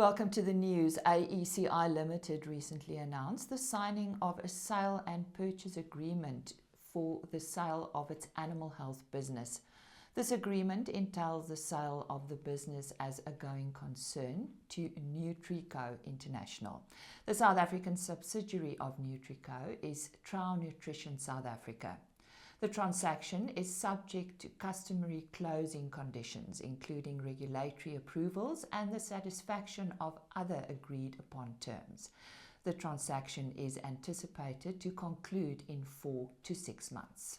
Welcome to the news. AECI Limited recently announced the signing of a sale and purchase agreement for the sale of its animal health business. This agreement entails the sale of the business as a going concern to Nutrico International. The South African subsidiary of Nutrico is Trou Nutrition South Africa. The transaction is subject to customary closing conditions, including regulatory approvals and the satisfaction of other agreed upon terms. The transaction is anticipated to conclude in 4 to 6 months.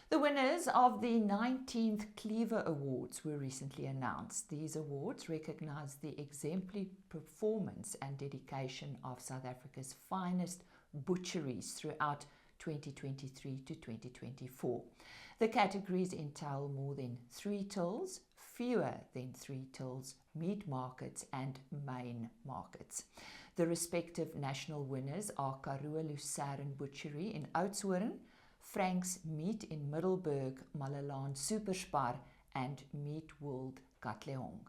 The winners of the 19th Cleaver Awards were recently announced. These awards recognize the exemplary performance and dedication of South Africa's finest butcheries throughout 2023 to 2024. The categories entail more than 3 tills, fewer than 3 tills, meat markets and main markets. The respective national winners are Karoo Lucerne Butchery in Oudtshoorn, Frank's Meat in Middelburg, Malalaan Superspar and Meat World Katlehong.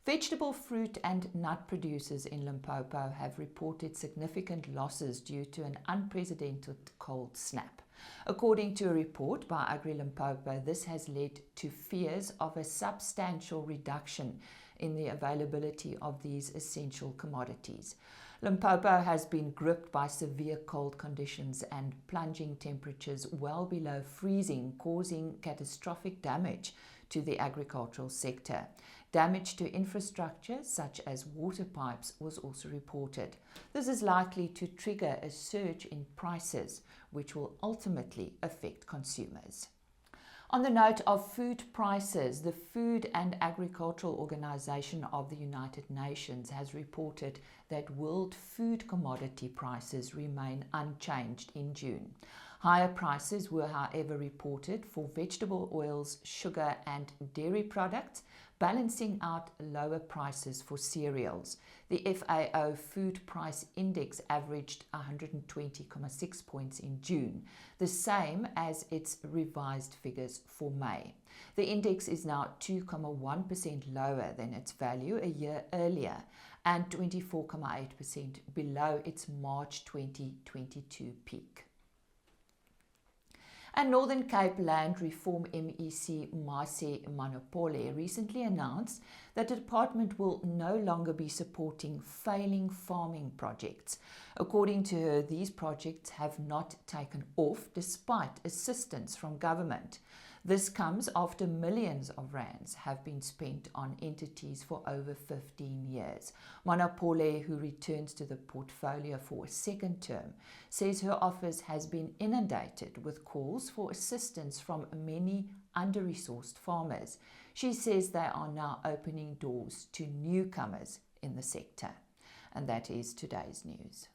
Vegetable, fruit and nut producers in Limpopo have reported significant losses due to an unprecedented cold snap. According to a report by Agri-Limpopo, this has led to fears of a substantial reduction in the availability of these essential commodities. Limpopo has been gripped by severe cold conditions and plunging temperatures well below freezing, causing catastrophic damage to the agricultural sector. Damage to infrastructure, such as water pipes, was also reported. This is likely to trigger a surge in prices, which will ultimately affect consumers. On the note of food prices, the Food and Agricultural Organization of the United Nations has reported that world food commodity prices remain unchanged in June. Higher prices were, however, reported for vegetable oils, sugar and dairy products, balancing out lower prices for cereals. The FAO Food Price Index averaged 120.6 points in June, the same as its revised figures for May. The index is now 2.1% lower than its value a year earlier and 24.8% below its March 2022 peak. And Northern Cape Land Reform MEC Mase Manopole recently announced that the department will no longer be supporting failing farming projects. According to her, these projects have not taken off despite assistance from government. This comes after millions of rands have been spent on entities for over 15 years. Manopole, who returns to the portfolio for a second term, says her office has been inundated with calls for assistance from many under-resourced farmers. She says they are now opening doors to newcomers in the sector. And that is today's news.